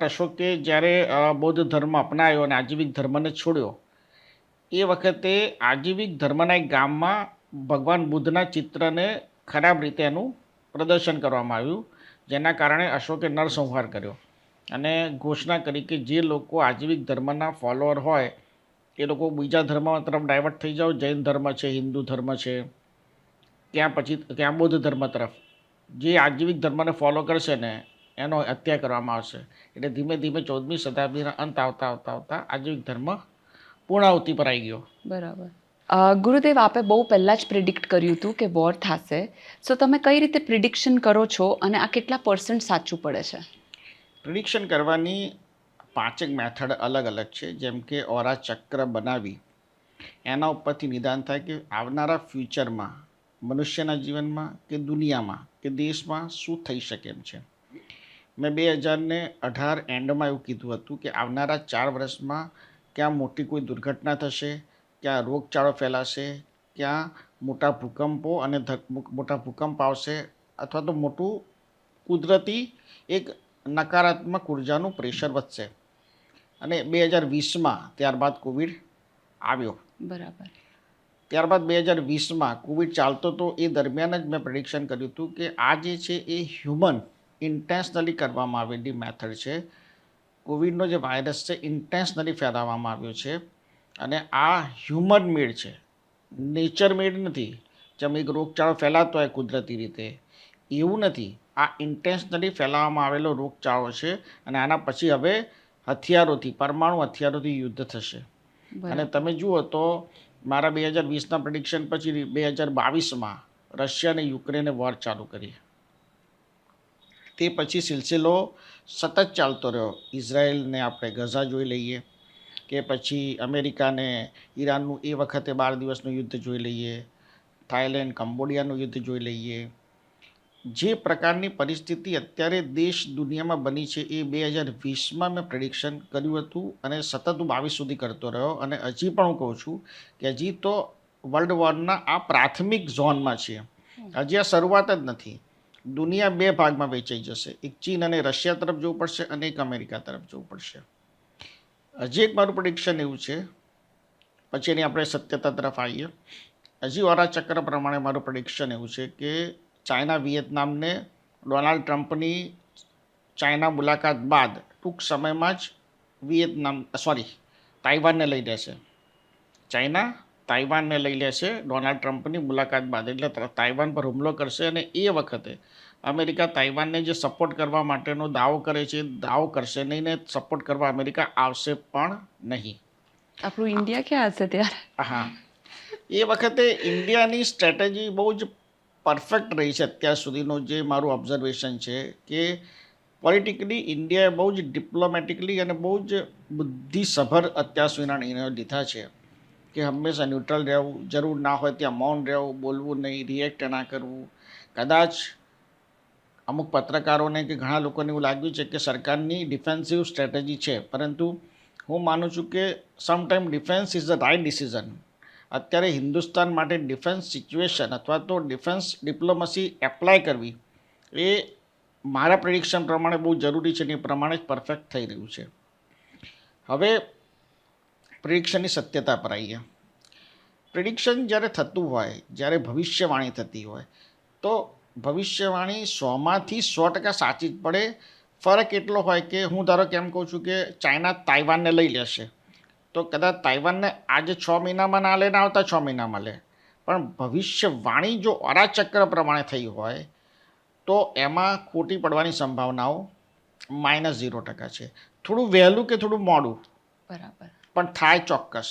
અશોકે જ્યારે બૌદ્ધ ધર્મ અપનાવ્યો અને આજીવિક ધર્મને છોડ્યો એ વખતે આજીવિક ધર્મના એક ગામમાં ભગવાન બુદ્ધના ચિત્રને ખરાબ રીતે એનું પ્રદર્શન કરવામાં આવ્યું, જેના કારણે અશોકે નરસંહાર કર્યો અને ઘોષણા કરી કે જે લોકો આજીવિક ધર્મના ફોલોઅર હોય એ લોકો બીજા ધર્મ તરફ ડાયવર્ટ થઈ જાઓ. જૈન ધર્મ છે, હિન્દુ ધર્મ છે, ત્યાં બૌદ્ધ ધર્મ તરફ જે આજીવિક ધર્મને ફોલો કરશે ને એનો હત્યા કરવામાં આવશે. એટલે ધીમે ધીમે 14મી શતાબ્દીના અંત આવતા આવતા આવતા આજીવિક ધર્મ પૂર્ણાવતિ પર આવી ગયો. બરાબર. ગુરુદેવ, આપે બહુ પહેલાં જ પ્રિડિક્ટ કર્યું હતું કે વોર થશે. સો તમે કઈ રીતે પ્રિડિક્શન કરો છો અને આ કેટલા % સાચું પડે છે? પ્રિડિક્શન કરવાની 5 મેથડ અલગ અલગ છે. જેમ કે ઓરા ચક્ર બનાવી એના ઉપરથી નિદાન થાય કે આવનારા ફ્યુચરમાં મનુષ્યના જીવનમાં કે દુનિયામાં કે દેશમાં શું થઈ શકે એમ છે. મેં 2018 એન્ડમાં એવું કીધું હતું કે આવનારા 4 વર્ષમાં ક્યાં મોટી કોઈ દુર્ઘટના થશે, ક્યાં રોગચાળો ફેલાશે, ક્યાં મોટા ભૂકંપો અને મોટા ભૂકંપ આવશે, અથવા તો મોટું કુદરતી એક નકારાત્મક ઉર્જાનું પ્રેશર વધશે. અને 2020માં ત્યારબાદ કોવિડ આવ્યો. બરાબર. ત્યારબાદ 2020માં કોવિડ ચાલતો તો એ દરમિયાન જ મેં પ્રેડિક્શન કર્યું હતું કે આ જે છે એ હ્યુમન ઇન્ટેન્શનલી કરવામાં આવેલી મેથડ છે. કોવિડનો જે વાયરસ છે ઇન્ટેન્શનલી ફેલાવવામાં આવ્યો છે અને આ હ્યુમન મેડ છે, નેચર મેડ નથી. જેમ એક રોગચાળો ફેલાતો હોય કુદરતી રીતે, એવું નથી. આ ઇન્ટેન્શનલી ફેલાવવામાં આવેલો રોગચાળો છે અને આના પછી હવે હથિયારોથી, પરમાણુ હથિયારોથી યુદ્ધ થશે. અને તમે જુઓ તો મારા 2020ના પ્રેડિક્શન પછી 2022માં રશિયા અને યુક્રેને વોર ચાલુ કરી. તે પછી સિલસિલો સતત ચાલતો રહ્યો. ઇઝરાયલને આપણે ગઝા જોઈ લઈએ, કે પછી અમેરિકાને ઈરાનનું એ વખતે 12 દિવસનું યુદ્ધ જોઈ લઈએ, થાઈલેન્ડ કંબોડિયાનું યુદ્ધ જોઈ લઈએ. જે પ્રકારની પરિસ્થિતિ અત્યારે દેશ દુનિયામાં બની છે એ 2020માં મેં પ્રેડિક્શન કર્યું હતું અને સતત હું 22 સુધી કરતો રહ્યો. અને હજી પણ હું કહું છું કે હજી તો વર્લ્ડ વોરના આ પ્રાથમિક ઝોનમાં છે, હજી આ શરૂઆત જ નથી. દુનિયા 2 ભાગમાં વેચાઈ જશે. એક ચીન અને રશિયા તરફ જવું પડશે અને એક અમેરિકા તરફ જવું પડશે. હજી એક મારું પ્રેડિક્શન એવું છે, પછી એની આપણે સત્યતા તરફ આવીએ. હજી ઓરા ચક્ર પ્રમાણે મારું પ્રેડિક્શન એવું છે કે ચાઇના વિયેતનામને ડોનાલ્ડ ટ્રમ્પની ચાઇના મુલાકાત બાદ ટૂંક સમયમાં જ તાઇવાનને લઈ લેશે. ચાઇના તાઇવાનને લઈ લેશે ડોનાલ્ડ ટ્રમ્પની મુલાકાત બાદ. એટલે તાઇવાન પર હુમલો કરશે અને એ વખતે અમેરિકા તાઇવાનને જે સપોર્ટ કરવા માટેનો દાવો કરે છે દાવો કરશે નહીં, ને સપોર્ટ કરવા અમેરિકા આવશે પણ નહીં. આપણું ઇન્ડિયા ક્યાં હશે ત્યારે? હા, એ વખતે ઇન્ડિયાની સ્ટ્રેટેજી બહુ જ પરફેક્ટ રહી છે અત્યાર સુધીનું જે મારું ઓબ્ઝર્વેશન છે કે પોલિટિકલી ઇન્ડિયાએ બહુ જ ડિપ્લોમેટિકલી અને બહુ જ બુદ્ધિસભર અત્યાર સુધીના નિર્ણયો લીધા છે કે હંમેશા ન્યુટ્રલ રહેવું, જરૂર ના હોય ત્યાં મૌન રહેવું, બોલવું નહીં, રિએક્ટ ના કરવું. કદાચ અમુક પત્રકારોને કે ઘણા લોકોને એવું લાગ્યું છે કે સરકારની ડિફેન્સિવ સ્ટ્રેટેજી છે, પરંતુ હું માનું છું કે sometime defence is the right decision. અત્યારે હિન્દુસ્તાન માટે ડિફેન્સ સિચ્યુએશન અથવા તો ડિફેન્સ ડિપ્લોમસી એપ્લાય કરવી એ મારા પ્રેડિક્શન પ્રમાણે બહુ જરૂરી છે અને એ પ્રમાણે જ પરફેક્ટ થઈ રહ્યું છે. હવે પ્રેડિક્શનની સત્યતા પર આવીએ. પ્રેડિક્શન જ્યારે થતું હોય, જ્યારે ભવિષ્યવાણી થતી હોય, તો ભવિષ્યવાણી 100માંથી 100% સાચી જ પડે. ફરક એટલો હોય કે હું ધારો કેમ કહું છું કે ચાઇના તાઇવાનને લઈ લેશે, તો કદાચ તાઇવાનને આજે 6 મહિનામાં ના લે, ના આવતા 6 મહિનામાં લે. પણ ભવિષ્યવાણી જો ઓરા ચક્ર પ્રમાણે થઈ હોય તો એમાં ખોટી પડવાની સંભાવનાઓ -0% છે. થોડું વહેલું કે થોડું મોડું, બરાબર, પણ થાય ચોક્કસ.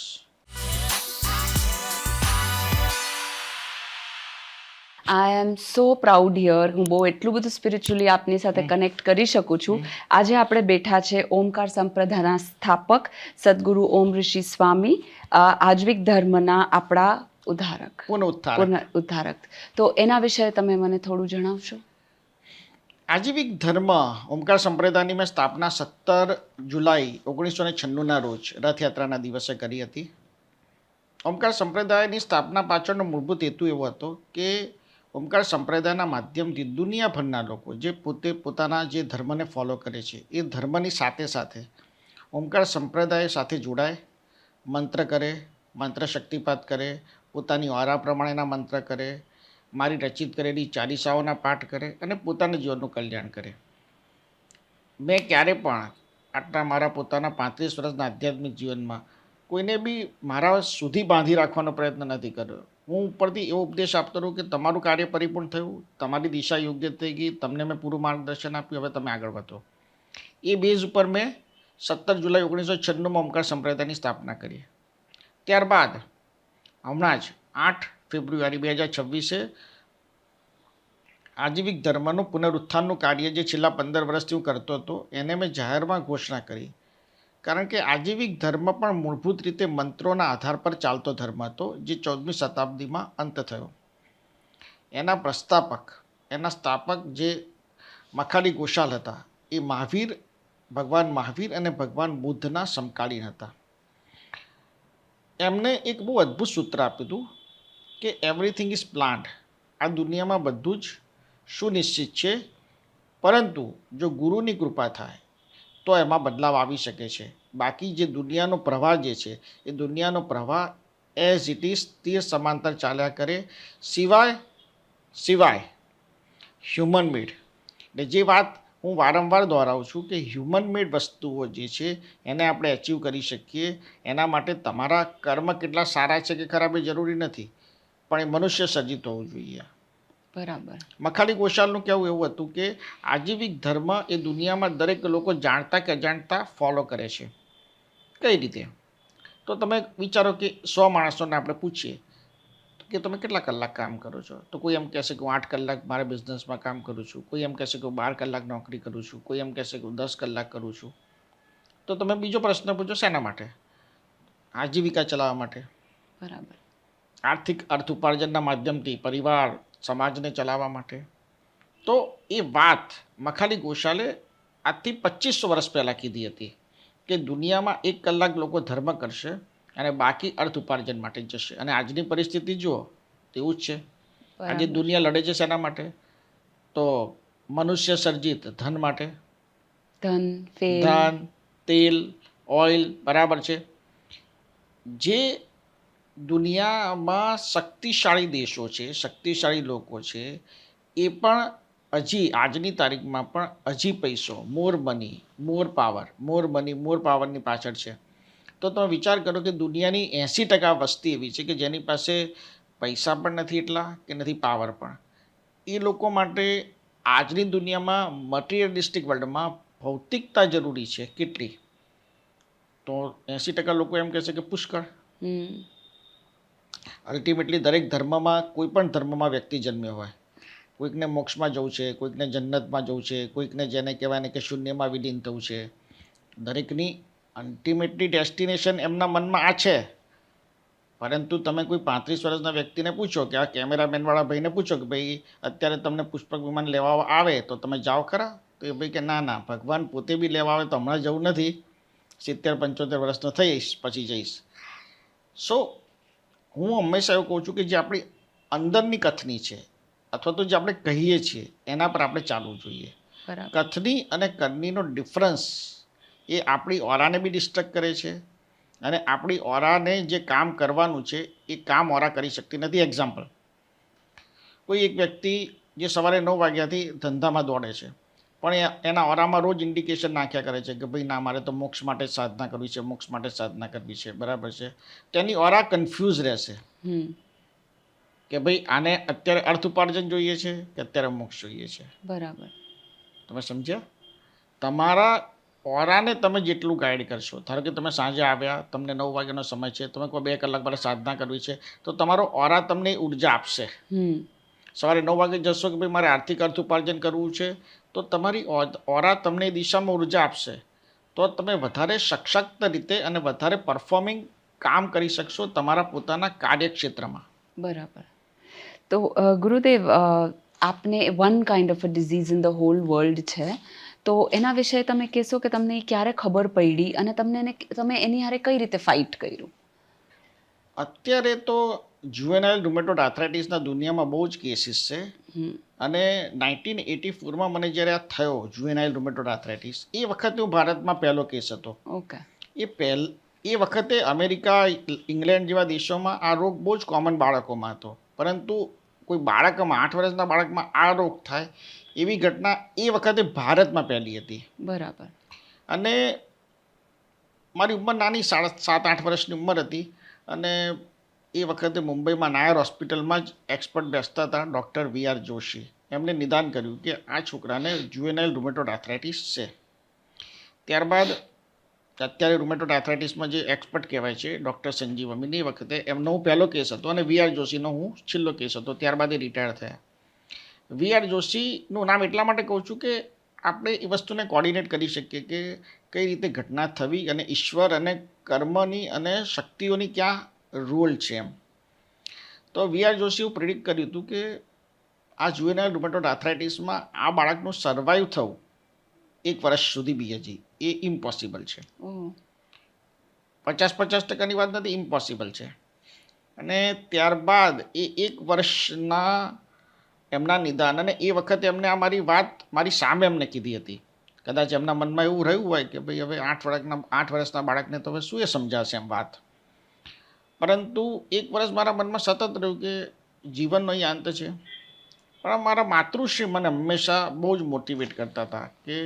આઈ એમ સો પ્રાઉડ હિયર. હું બહુ એટલું બધું સ્પિરિચ્યુઅલી આપની સાથે કનેક્ટ કરી શકું છું. આજે આપણે બેઠા છે ઓમકાર સંપ્રદાયના સ્થાપક સદગુરુ ઓમ ઋષિ સ્વામી, આજીવિક ધર્મના આપણા ઉદ્ધારક. તો એના વિશે તમે મને થોડું જણાવશો? આજીવિક ધર્મ ઓમકાર સંપ્રદાયની મેં સ્થાપના 17 જુલાઈ 1996ના રોજ રથયાત્રાના દિવસે કરી હતી. ઓમકાર સંપ્રદાયની સ્થાપના પાછળનો મૂળભૂત હેતુ એવો હતો કે ઓમકાર સંપ્રદાયના માધ્યમથી દુનિયાભરના લોકો જે પોતે પોતાના જે ધર્મને ફોલો કરે છે એ ધર્મની સાથે સાથે ઓમકાર સંપ્રદાય સાથે જોડાય, મંત્ર કરે, મંત્ર શક્તિપાત કરે, પોતાની ઓરા પ્રમાણેના મંત્ર કરે, મારી રચિત કરેલી ચાલીસાઓના પાઠ કરે અને પોતાના જીવનનું કલ્યાણ કરે. મેં ક્યારે પણ આટલા મારા પોતાના 35 વર્ષના આધ્યાત્મિક જીવનમાં કોઈને બી મારા સુધી બાંધી રાખવાનો પ્રયત્ન નથી કર્યો. હું ઉપરથી એવો ઉપદેશ આપતો રહું કે તમારું કાર્ય પરિપૂર્ણ થયું, તમારી દિશા યોગ્ય થઈ ગઈ, તમને મેં પૂરું માર્ગદર્શન આપ્યું, હવે તમે આગળ વધો. એ બેઝ ઉપર મેં 17 જુલાઈ 1996 ઓમકાર સંપ્રદાયની સ્થાપના કરી. ત્યારબાદ હમણાં જ 8 ફેબ્રુઆરી 2026 આજીવિક ધર્મનું પુનરુત્થાનનું કાર્ય જે છેલ્લા 15 વર્ષથી હું કરતો હતો એને મેં જાહેરમાં ઘોષણા કરી. કારણ કે આજીવિક ધર્મ પણ મૂળભૂત રીતે મંત્રોના આધાર પર ચાલતો ધર્મ હતો જે 14મી શતાબ્દીમાં અંત થયો. એના સ્થાપક જે મખાલી ગોશાલ હતા એ ભગવાન મહાવીર અને ભગવાન બુદ્ધના સમકાલીન હતા. એમને એક બહુ અદ્ભુત સૂત્ર આપ્યું હતું કે એવરીથિંગ ઇઝ પ્લાન્ડ. આ દુનિયામાં બધું જ સુનિશ્ચિત છે, પરંતુ જો ગુરુની કૃપા થાય તો એમાં બદલાવ આવી શકે છે. બાકી જે દુનિયાનો પ્રવાહ જે છે એ દુનિયાનો પ્રવાહ એઝ ઇટ ઇઝ તીર સમાંતર ચાલ્યા કરે, સિવાય હ્યુમન મેડ. એટલે જે વાત હું વારંવાર દોહરાવું છું કે હ્યુમન મેડ વસ્તુઓ જે છે એને આપણે અચીવ કરી શકીએ. એના માટે તમારા કર્મ કેટલા સારા છે કે ખરાબ એ જરૂરી નથી, પણ એ મનુષ્ય સર્જિત હોવું જોઈએ. બરાબર. મખાલી ગોશાલનું કહેવું એવું હતું કે આજીવિક ધર્મ એ દુનિયામાં દરેક લોકો જાણતા કે અજાણતા ફોલો કરે છે. કઈ રીતે? તો તમે વિચારો કે 100 માણસોને આપણે પૂછીએ કે તમે કેટલા કલાક કામ કરો છો, તો કોઈ એમ કહેશે કે હું 8 કલાક મારા બિઝનેસમાં કામ કરું છું, કોઈ એમ કહેશે કે હું 12 કલાક નોકરી કરું છું, કોઈ એમ કહેશે કે હું 10 કલાક કરું છું. તો તમે બીજો પ્રશ્ન પૂછો, શેના માટે? આજીવિકા ચલાવવા માટે, બરાબર. આર્થિક અર્થ ઉપાર્જનના માધ્યમથી પરિવાર સમાજને ચલાવવા માટે. તો એ વાત મખાલી ગોશાલે આજથી 2500 વર્ષ પહેલાં કીધી હતી કે દુનિયામાં 1 કલાક લોકો ધર્મ કરશે અને બાકી અર્થ ઉપાર્જન માટે જશે. અને આજની પરિસ્થિતિ જુઓ તેવું જ છે. આજે દુનિયા લડે છે શેના માટે? તો મનુષ્ય સર્જિત ધન માટે. ધન, તેલ, ઓઇલ, બરાબર છે. જે દુનિયામાં શક્તિશાળી દેશો છે, શક્તિશાળી લોકો છે, એ પણ હજી આજની તારીખમાં પણ હજી પૈસો, મોર પાવરની પાછળ છે. તો તમે વિચાર કરો કે દુનિયાની 80% વસ્તી એવી છે કે જેની પાસે પૈસા પણ નથી એટલા કે નથી પાવર પણ. એ લોકો માટે આજની દુનિયામાં મટીરિયલિસ્ટિક વર્લ્ડમાં ભૌતિકતા જરૂરી છે. કેટલી? તો 80% લોકો એમ કહેશે કે પુષ્કળ. અલ્ટિમેટલી દરેક ધર્મમાં, કોઈ પણ ધર્મમાં વ્યક્તિ જન્મ્યો હોય, કોઈકને મોક્ષમાં જવું છે, કોઈકને જન્નતમાં જવું છે, કોઈકને જેને કહેવાય ને કે શૂન્યમાં વિલીન થવું છે. દરેકની અલ્ટિમેટલી ડેસ્ટિનેશન એમના મનમાં આ છે. પરંતુ તમે કોઈ 35 વર્ષના વ્યક્તિને પૂછો કે આ કેમેરામેનવાળા ભાઈને પૂછો કે ભાઈ અત્યારે તમને પુષ્પક વિમાન લેવા આવે તો તમે જાઓ ખરા? તો એ ભાઈ કે ના, ભગવાન પોતે બી લેવા આવે તો હમણાં જવું નથી, 70-75 વર્ષનો થઈશ પછી જઈશ. સો હું હંમેશા એવું કહું છું કે જે આપણી અંદરની કથની છે અથવા તો જે આપણે કહીએ છીએ એના પર આપણે ચાલવું જોઈએ. કથની અને કરનીનો ડિફરન્સ એ આપણી ઓરાને બી ડિસ્ટર્બ કરે છે અને આપણી ઓરાને જે કામ કરવાનું છે એ કામ ઓરા કરી શકતી નથી. એક્ઝામ્પલ, કોઈ એક વ્યક્તિ જે સવારે 9 વાગ્યાથી ધંધામાં દોડે છે પણ એના ઓરામાં રોજ ઇન્ડિકેશન નાખ્યા કરે છે કે ભાઈ ના, મારે તો મોક્ષ માટે સાધના કરવી છે, મોક્ષ માટે સાધના કરવી છે, બરાબર છે. તેની ઓરા કન્ફ્યુઝ રહેશે કે ભાઈ આને અત્યારે અર્થ ઉપાર્જન જોઈએ છે કે અત્યારે મોક્ષ જોઈએ છે. બરાબર. તમે સમજ્યા? તમારા ઓરાને તમે જેટલું ગાઈડ કરશો, ધારો કે તમે સાંજે આવ્યા, તમને 9 વાગ્યાનો સમય છે, તમે કહો 2 કલાક મારે સાધના કરવી છે, તો તમારો ઓરા તમને ઉર્જા આપશે. સવારે 9 વાગે જશો કે ભાઈ મારે આર્થિક અર્થ ઉપાર્જન કરવું છે, તો તમારી ઓરા તમને દિશામાં ઉર્જા આપશે. તો તમે વધારે સશક્ત રીતે અને વધારે પરફોર્મિંગ કામ કરી શકશો તમારા પોતાના કાર્યક્ષેત્રમાં. બરાબર. તો ગુરુદેવ, આપને one kind of a disease in the hall world છે, તો એના વિશે તમે કહેશો કે તમને ક્યારે ખબર પડી અને તમે એની હારે કઈ રીતે ફાઇટ કર્યું? અત્યારે તો જુવેનાઇલ રૂમેટોઇડ આર્થરાઇટિસના દુનિયામાં બહુ જ કેસીસ છે. હમ. અને 1984માં મને જ્યારે આ થયો જુવેનાઇલ રૂમેટોઇડ આર્થરાઇટિસ, એ વખતે હું ભારતમાં પહેલો કેસ હતો. ઓકે. એ વખતે અમેરિકા, ઇંગ્લેન્ડ જેવા દેશોમાં આ રોગ બહુ જ કોમન બાળકોમાં હતો, પરંતુ કોઈ બાળકમાં 8 વર્ષના બાળકમાં આ રોગ થાય એવી ઘટના એ વખતે ભારતમાં પહેલી હતી. બરાબર. અને મારી ઉંમર નાની, 7-8 વર્ષની ઉંમર હતી. અને એ વખતે મુંબઈમાં નાયર હોસ્પિટલમાં જ એક્સપર્ટ બેસતા હતા, ડૉક્ટર VR જોશી. એમને નિદાન કર્યું કે આ છોકરાને જુવેનાઇલ રૂમેટોઇડ આર્થરાઇટિસ છે. ત્યારબાદ અત્યારે રૂમેટોઇડ આર્થરાઇટિસમાં જે એક્સપર્ટ કહેવાય છે ડૉક્ટર સંજીવ અમીની, એ વખતે એમનો હું પહેલો કેસ હતો અને VR જોશીનો હું છેલ્લો કેસ હતો. ત્યારબાદ એ રિટાયર થયા. VR જોશીનું નામ એટલા માટે કહું છું કે આપણે એ વસ્તુને કોર્ડિનેટ કરી શકીએ કે કઈ રીતે ઘટના થવી અને ઈશ્વર અને કર્મની અને શક્તિઓની ક્યાં રોલ છે એમ. તો VR જોશીએ પ્રિડિક્ટ કર્યું હતું કે આ જુવેનાઇલ રૂમેટોઇડ આર્થરાઇટિસમાં આ બાળકનું સર્વાઈવ થવું 1 વર્ષ સુધી બી હજી એ ઇમ્પોસિબલ છે. 50% વાત નથી, ઇમ્પોસિબલ છે. અને ત્યારબાદ એ 1 વર્ષના એમના નિદાન, અને એ વખતે એમને આ મારી વાત મારી સામે એમને કીધી હતી. કદાચ એમના મનમાં એવું રહ્યું હોય કે ભાઈ હવે 8 વર્ષના બાળકને તો હવે શું એ સમજાશે એમ વાત. પરંતુ 1 વર્ષ મારા મનમાં સતત રહ્યું કે જીવનનો એ અંત છે. પણ મારા માતૃશ્રી મને હંમેશા બહુ જ મોટિવેટ કરતા હતા કે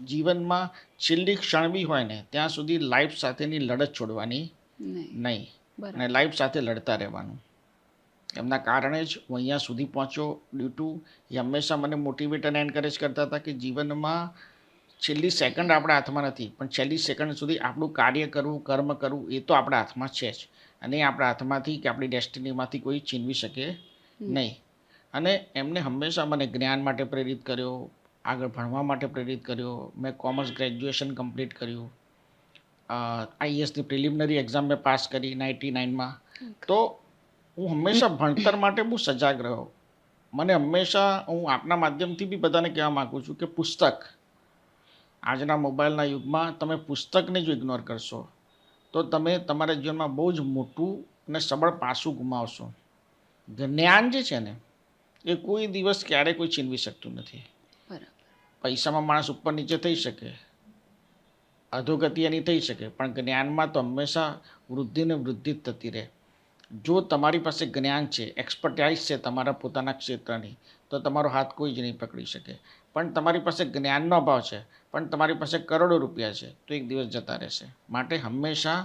જીવનમાં છેલ્લી ક્ષણ બી હોય ને ત્યાં સુધી લાઈફ સાથેની લડત છોડવાની નહીં, અને લાઈફ સાથે લડતા રહેવાનું. એમના કારણે જ હું અહીંયા સુધી પહોંચ્યો. ડ્યુ ટુ એ હંમેશા મને મોટિવેટ અને એન્કરેજ કરતા હતા કે જીવનમાં છેલ્લી સેકન્ડ આપણા હાથમાં નથી, પણ છેલ્લી સેકન્ડ સુધી આપણું કાર્ય કરવું, કર્મ કરવું એ તો આપણા હાથમાં છે જ. અને આપણા હાથમાંથી કે આપણી ડેસ્ટિનીમાંથી કોઈ છીનવી શકે નહીં. અને એમને હંમેશા મને જ્ઞાન માટે પ્રેરિત કર્યો, આગળ ભણવા માટે પ્રેરિત કર્યો. મેં કોમર્સ ગ્રેજ્યુએશન કમ્પ્લીટ કર્યું. IASની પ્રિલિમિનરી એક્ઝામ મેં પાસ કરી 99માં. તો હું હંમેશા ભણતર માટે બહુ સજાગ રહ્યો. મને હંમેશા, હું આપના માધ્યમથી બી બધાને કહેવા માગું છું કે પુસ્તક, આજના મોબાઈલના યુગમાં તમે પુસ્તકને જો ઇગ્નોર કરશો તો તમે તમારા જીવનમાં બહુ જ મોટું અને સબળ પાસું ગુમાવશો. જ્ઞાન જે છે ને એ કોઈ દિવસ ક્યારેય કોઈ છીનવી શકતું નથી. પૈસામાં માણસ ઉપર નીચે થઈ શકે, અધોગતિ એની થઈ શકે, પણ જ્ઞાનમાં તો હંમેશા વૃદ્ધિને વૃદ્ધિ જ થતી રહે. જો તમારી પાસે જ્ઞાન છે, એક્સપર્ટાઇઝ છે તમારા પોતાના ક્ષેત્રની, તો તમારો હાથ કોઈ જ નહીં પકડી શકે. પણ તમારી પાસે જ્ઞાનનો અભાવ છે, પણ તમારી પાસે કરોડો રૂપિયા છે, તો એક દિવસ જતા રહેશે. માટે હંમેશા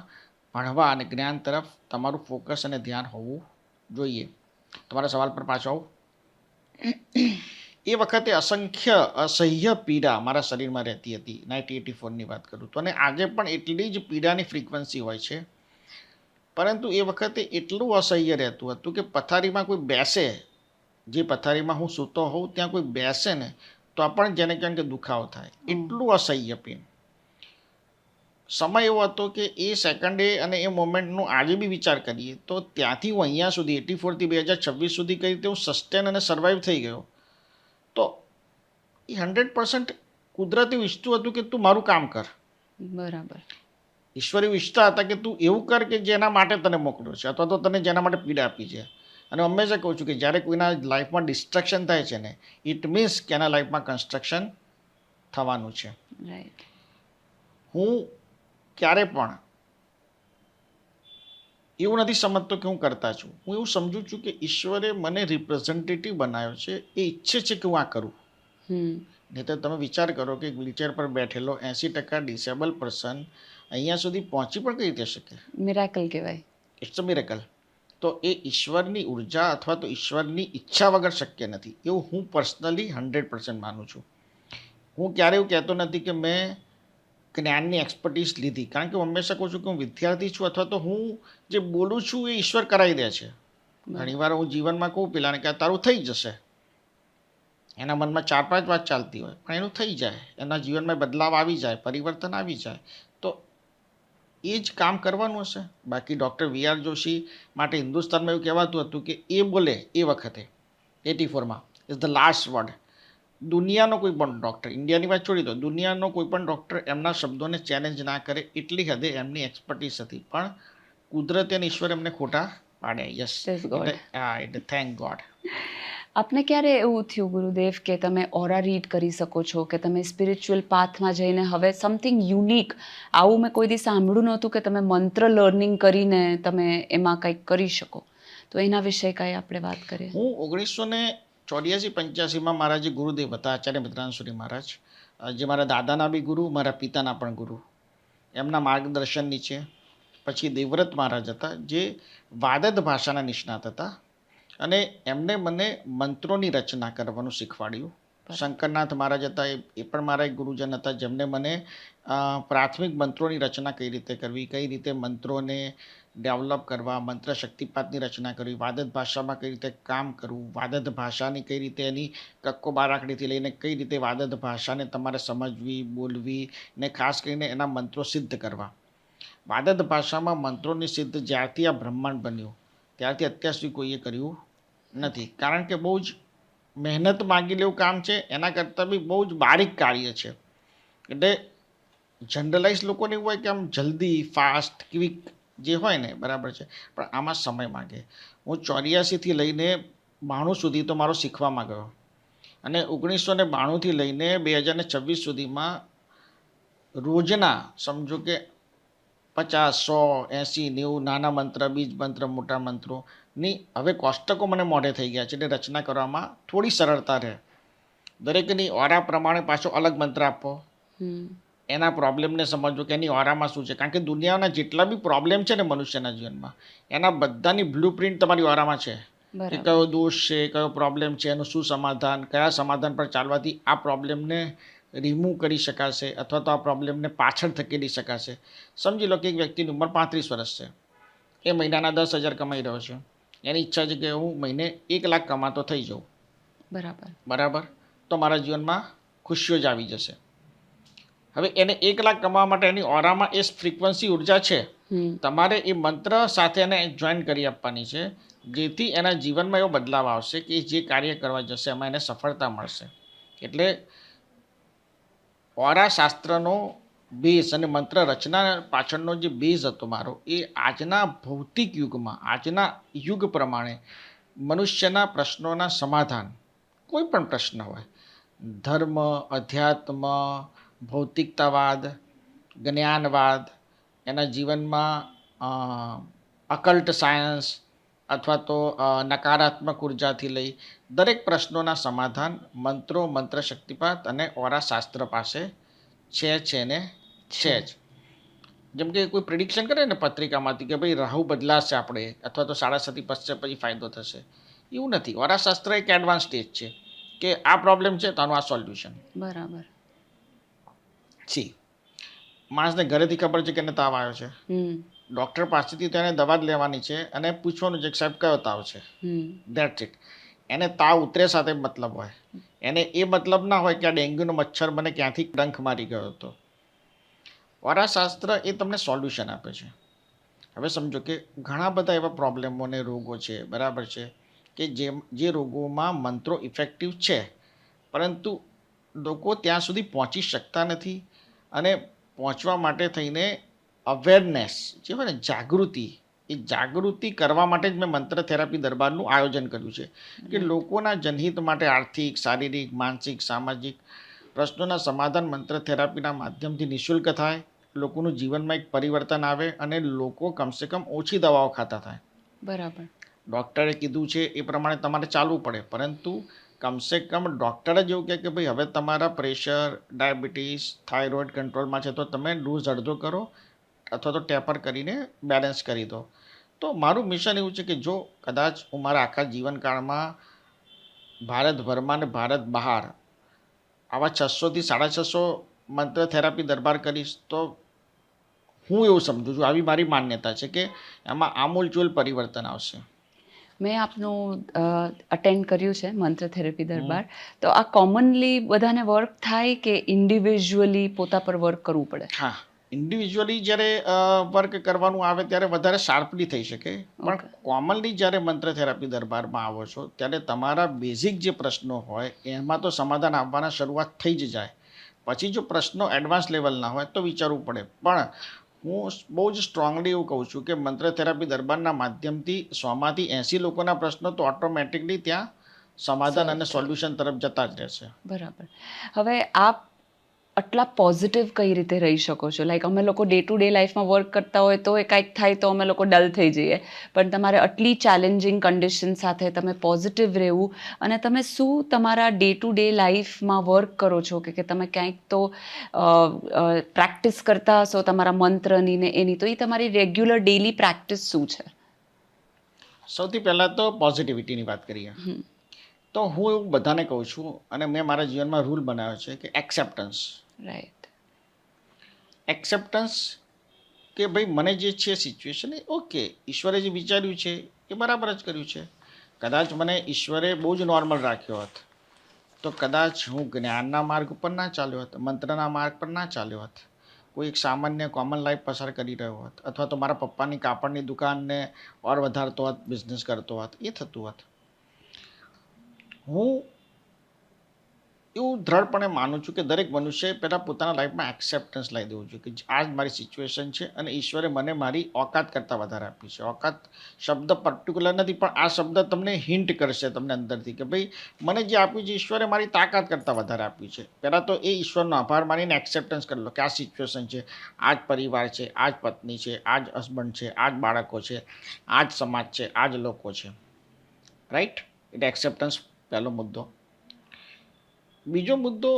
ભણવા અને જ્ઞાન તરફ તમારું ફોકસ અને ધ્યાન હોવું જોઈએ. તમારા સવાલ પર પાછો આવું. એ વખતે અસહ્ય પીડા મારા શરીરમાં રહેતી હતી. 1984ની વાત કરું તો, અને આજે પણ એટલી જ પીડાની ફ્રીક્વન્સી હોય છે. પરંતુ એ વખતે એટલું અસહ્ય રહેતું હતું કે પથારીમાં કોઈ બેસે, જે પથારીમાં હું સૂતો હોઉં ત્યાં કોઈ બેસે ને તો પણ જેને કહેવાય કે દુખાવો થાય, એટલું અસહ્ય પેન. સમય એવો હતો કે એ સેકન્ડે અને એ મોમેન્ટનું આજે બી વિચાર કરીએ તો ત્યાંથી હું અહીંયા સુધી 84થી 2026 સુધી કઈ રીતે હું સસ્ટેન અને સર્વાઈવ થઈ ગયો, તો એ 100% કુદરતી ઈચ્છતું હતું કે તું મારું કામ કર. બરાબર. ઈશ્વર એવું ઈચ્છતા હતા કે તું એવું કર કે જેના માટે તને મોકલ્યો છે, અથવા તો તને જેના માટે પીડા આપી છે. અને હંમેશા કહું છું કે જ્યારે કોઈના લાઈફમાં ડિસ્ટ્રક્શન થાય છે ને, ઇટ મીન્સ કે એના લાઈફમાં કન્સ્ટ્રક્શન થવાનું છે. હું ક્યારે પણ એવું નથી સમજતો કે હું કરતા છું. હું એવું સમજું છું કે ઈશ્વરે મને રિપ્રેઝેન્ટેટિવ બનાવ્યો છે, એ ઈચ્છે છે કે હું આ કરું. નહીં તો તમે વિચાર કરો કે વ્હીલચેર પર બેઠેલો 80% ડિસેબલ પર્સન અહીંયા સુધી પહોંચી પણ કઈ રીતે શકે? મિરેકલ કહેવાય. It's a miracle. તો એ ઈશ્વરની ઉર્જા અથવા તો ઈશ્વરની ઈચ્છા વગર શક્ય નથી, એવું હું પર્સનલી 100% માનું છું. હું ક્યારેય એવું કહેતો નથી કે મેં જ્ઞાનની એક્સપર્ટીસ લીધી, કારણ કે હું હંમેશા કહું છું કે હું વિદ્યાર્થી છું, અથવા તો હું જે બોલું છું એ ઈશ્વર કરાવી દે છે. ઘણીવાર હું જીવનમાં કહું પેલાને કે તારું થઈ જશે, એના મનમાં 4-5 વાત ચાલતી હોય, પણ એનું થઈ જાય, એના જીવનમાં બદલાવ આવી જાય, પરિવર્તન આવી જાય, તો એ જ કામ કરવાનું હશે. બાકી ડૉક્ટર VR જોશી માટે હિન્દુસ્તાનમાં એવું કહેવાતું હતું કે એ બોલે એ વખતે 84માં ઇઝ ધ લાસ્ટ વર્ડ. દુનિયાનો કોઈ પણ ડૉક્ટર, ઇન્ડિયાની વાત છોડી દો, દુનિયાનો કોઈ પણ ડૉક્ટર એમના શબ્દોને ચેલેન્જ ના કરે એટલી હદે એમની એક્સપર્ટીસ હતી. પણ કુદરતે અને ઈશ્વર એમને ખોટા પાડે. Yes, Praise God. એટલે થેન્ક ગોડ. આપને ક્યારે એવું થયું ગુરુદેવ કે તમે ઓરા રીડ કરી શકો છો, કે તમે સ્પિરિચ્યુઅલ પાથમાં જઈને હવે સમથિંગ યુનિક, આવું મેં કોઈ દિવસ સાંભળ્યું નહોતું કે તમે મંત્ર લર્નિંગ કરીને તમે એમાં કંઈક કરી શકો, તો એના વિશે કંઈ આપણે વાત કરીએ? હું 1984-85માં મારા જે ગુરુદેવ હતા આચાર્ય મિત્રાનસુરી મહારાજ, જે મારા દાદાના બી ગુરુ, મારા પિતાના પણ ગુરુ, એમના માર્ગદર્શન નીચે પછી દેવવ્રત મહારાજ હતા જે વાદદ ભાષાના નિષ્ણાત હતા, અને એમને મને મંત્રોની રચના કરવાનું શીખવાડ્યું. શંકરનાથ મહારાજ હતા, એ પણ મારા એક ગુરુજન હતા, જેમને મને પ્રાથમિક મંત્રોની રચના કઈ રીતે કરવી, કઈ રીતે મંત્રોને ડેવલપ કરવા, મંત્ર શક્તિપાતની રચના કરવી, વાદદ ભાષામાં કઈ રીતે કામ કરવું, વાદદ ભાષાની કઈ રીતે એની કક્કો બારાકડીથી લઈને કઈ રીતે વાદદ ભાષાને તમારે સમજવી, બોલવી, ને ખાસ કરીને એના મંત્રો સિદ્ધ કરવા. વાદદ ભાષામાં મંત્રોની સિદ્ધ જ્યારથી આ બ્રહ્માંડ બન્યું ત્યારથી અત્યાર સુધી કોઈએ કર્યું નથી, કારણ કે બહુ જ મહેનત માગી લેવું કામ છે, એના કરતાં બી બહુ જ બારીક કાર્ય છે. એટલે જનરલાઇઝ લોકોને એવું હોય કે આમ જલ્દી, ફાસ્ટ, ક્વિક જે હોય ને, બરાબર છે, પણ આમાં સમય માગે. હું 84થી લઈને 92 સુધી તો મારો શીખવામાં ગયો, અને 1992થી લઈને 2026 સુધીમાં રોજના સમજો કે 50, 100, 80, 90 નાના મંત્ર, બીજ મંત્ર, મોટા મંત્રોની હવે કોષ્ટકો મને મોઢે થઈ ગયા છે, એટલે રચના કરવામાં થોડી સરળતા રહે. દરેકની ઓરા પ્રમાણે પાછો અલગ મંત્ર આપો, એના પ્રોબ્લેમને સમજવો કે એની ઓરામાં શું છે, કારણ કે દુનિયાના જેટલા બી પ્રોબ્લેમ છે ને મનુષ્યના જીવનમાં, એના બધાની બ્લુ પ્રિન્ટ તમારી ઓરામાં છે, કે કયો દોષ છે, કયો પ્રોબ્લેમ છે, એનું શું સમાધાન, કયા સમાધાન પર ચાલવાથી આ પ્રોબ્લેમને રિમૂવ કરી શકાશે, અથવા તો આ પ્રોબ્લેમને પાછળ ધકેલી શકાશે. સમજી લો કે એક વ્યક્તિની ઉંમર 35 વર્ષ છે, એ મહિનાના 10,000 કમાઈ રહ્યો છે, એની ઈચ્છા છે કે હું મહિને 1 લાખ કમાતો થઈ જાઉં. બરાબર, તો મારા જીવનમાં ખુશીઓ જ આવી જશે. હવે એને 1 લાખ કમાવા માટે એની ઓરામાં એ ફ્રીક્વન્સી ઉર્જા છે, તમારે એ મંત્ર સાથે એને જોઈન કરી આપવાની છે, જેથી એના જીવનમાં એવો બદલાવ આવશે કે જે કાર્ય કરવા જશે એમાં એને સફળતા મળશે. એટલે ઓરા શાસ્ત્રનો બેઝ અને મંત્ર રચના પાછળનો જે બેઝ હતો મારો, એ આજના ભૌતિક યુગમાં, આજના યુગ પ્રમાણે મનુષ્યના પ્રશ્નોના સમાધાન, કોઈ પણ પ્રશ્ન હોય, ધર્મ, અધ્યાત્મ, ભૌતિકતાવાદ, જ્ઞાનવાદ, એના જીવનમાં અકલ્ટ સાયન્સ અથવા તો નકારાત્મક ઉર્જાથી લઈ દરેક પ્રશ્નોના સમાધાન મંત્રો, મંત્ર શક્તિપાત અને ઓરા શાસ્ત્ર પાસે છે ને છે જ. જેમ કે કોઈ પ્રિડિક્શન કરે ને પત્રિકામાંથી કે ભાઈ રાહુ બદલાશે આપણે, અથવા તો 7:30 પછી ફાયદો થશે, એવું નથી. ઓરા શાસ્ત્ર એક એડવાન્સ સ્ટેજ છે કે આ પ્રોબ્લેમ છે તો આનું આ સોલ્યુશન. બરાબર. જી, માણસને ઘરેથી ખબર છે કે એને તાવ આવ્યો છે, ડૉક્ટર પાસેથી તેને દવા જ લેવાની છે અને પૂછવાનું છે કે સાહેબ કયો તાવ છે, ધેટ્સ ઇટ. એને તાવ ઉતરે સાથે મતલબ હોય, એને એ મતલબ ના હોય કે આ ડેન્ગ્યુનો મચ્છર મને ક્યાંથી ડંખ મારી ગયો હતો. ઓરાશાસ્ત્ર એ તમને સોલ્યુશન આપે છે. હવે સમજો કે ઘણા બધા એવા પ્રોબ્લેમો અને રોગો છે, બરાબર છે, કે જે રોગોમાં મંત્રો ઇફેક્ટિવ છે, પરંતુ લોકો ત્યાં સુધી પહોંચી શકતા નથી, અને પહોંચવા માટે થઈને અવેરનેસ જે હોય ને, જાગૃતિ, એ જાગૃતિ કરવા માટે જ મેં મંત્ર થેરાપી દરબારનું આયોજન કર્યું છે, કે લોકોના જનહિત માટે આર્થિક, શારીરિક, માનસિક, સામાજિક પ્રશ્નોના સમાધાન મંત્ર થેરાપીના માધ્યમથી નિઃશુલ્ક થાય, લોકોનું જીવનમાં એક પરિવર્તન આવે, અને લોકો કમસે કમ ઓછી દવાઓ ખાતા થાય. બરાબર. ડૉક્ટરે કીધું છે એ પ્રમાણે તમારે ચાલવું પડે, પરંતુ કમસે કમ ડૉક્ટર જ એવું કહે કે ભાઈ હવે તમારા પ્રેશર, ડાયાબિટીસ, થાઇરોઇડ કંટ્રોલમાં છે તો તમે ડોઝ અડધો કરો, અથવા તો ટેપર કરીને બેલેન્સ કરી દો. તો મારું મિશન એવું છે કે જો કદાચ હું મારા આખા જીવનકાળમાં ભારતભરમાં ને ભારત બહાર આવા 600થી 650 મંત્ર થેરાપી દરબાર કરીશ, તો હું એવું સમજું છું, આવી મારી માન્યતા છે કે એમાં આમૂલચૂલ પરિવર્તન આવશે. મેં આપનું અટેન્ડ કર્યું છે મંત્ર થેરેપી દરબાર, તો આ કોમનલી બધાને વર્ક થાય કે ઇન્ડિવિજ્યુઅલી પોતા પર વર્ક કરવું પડે? હા, ઇન્ડિવિજ્યુઅલી જ્યારે વર્ક કરવાનું આવે ત્યારે વધારે શાર્પલી થઈ શકે, પણ કોમનલી જ્યારે મંત્ર થેરાપી દરબારમાં આવો છો ત્યારે તમારા બેઝિક જે પ્રશ્નો હોય એમાં તો સમાધાન આવવાના શરૂઆત થઈ જ જાય. પછી જો પ્રશ્નો એડવાન્સ લેવલના હોય તો વિચારવું પડે. પણ હું બહુ જ સ્ટ્રોંગલી એવું કહું છું કે મંત્ર થેરાપી દરબારના માધ્યમથી 100માંથી 80 લોકોના પ્રશ્નો તો ઓટોમેટિકલી ત્યાં સમાધાન અને સોલ્યુશન તરફ જતા જ રહેશે. બરાબર. હવે આપ આટલા પોઝિટિવ કઈ રીતે રહી શકો છો? લાઈક અમે લોકો ડે ટુ ડે લાઈફમાં વર્ક કરતા હોય તો એ કાંઈક થાય તો અમે લોકો ડલ થઈ જઈએ, પણ તમારે આટલી ચેલેન્જિંગ કન્ડિશન સાથે તમે પોઝિટિવ રહેવું, અને તમે શું તમારા ડે ટુ ડે લાઈફમાં વર્ક કરો છો કે તમે ક્યાંક તો પ્રેક્ટિસ કરતા હશો તમારા મંત્રની ને એની, તો એ તમારી રેગ્યુલર ડેલી પ્રેક્ટિસ શું છે? સૌથી પહેલાં તો પોઝિટિવિટીની વાત કરીએ તો હું એવું બધાને કહું છું અને મેં મારા જીવનમાં રૂલ બનાવ્યો છે કે એક્સેપ્ટન્સ. રાઈટ. એક્સેપ્ટન્સ કે ભાઈ મને જે છે સિચ્યુએશન એ ઓકે, ઈશ્વરે જે વિચાર્યું છે એ બરાબર જ કર્યું છે. કદાચ મને ઈશ્વરે બહુ જ નોર્મલ રાખ્યો હોત તો કદાચ હું જ્ઞાનના માર્ગ ઉપર ના ચાલ્યો હોત, મંત્રના માર્ગ પર ના ચાલ્યો હોત, કોઈ એક સામાન્ય કોમન લાઈફ પસાર કરી રહ્યો હોત, અથવા તો મારા પપ્પાની કાપડની દુકાનને ઓર વધારતો હોત, બિઝનેસ કરતો હોત, એ થતું હોત. હું એવું દ્રઢપણે માનું છું કે દરેક મનુષ્યએ પહેલાં પોતાના લાઈફમાં એક્સેપ્ટન્સ લાવી દેવું જોઈએ કે આ જ મારી સિચ્યુએશન છે અને ઈશ્વરે મને મારી ઓકાત કરતાં વધારે આપી છે. ઓકાત શબ્દ પર્ટિક્યુલર નથી, પણ આ શબ્દ તમને હિન્ટ કરશે તમને અંદરથી કે ભાઈ મને જે આપ્યું છે ઈશ્વરે મારી તાકાત કરતાં વધારે આપ્યું છે. પહેલાં તો એ ઈશ્વરનો આભાર માનીને એક્સેપ્ટન્સ કરી લો કે આ સિચ્યુએશન છે, આ જ પરિવાર છે, આ જ પત્ની છે, આ જ હસબન્ડ છે, આ જ બાળકો છે, આ જ સમાજ છે, આ જ લોકો છે. રાઈટ? એટલે એક્સેપ્ટન્સ પહેલો મુદ્દો. બીજો મુદ્દો,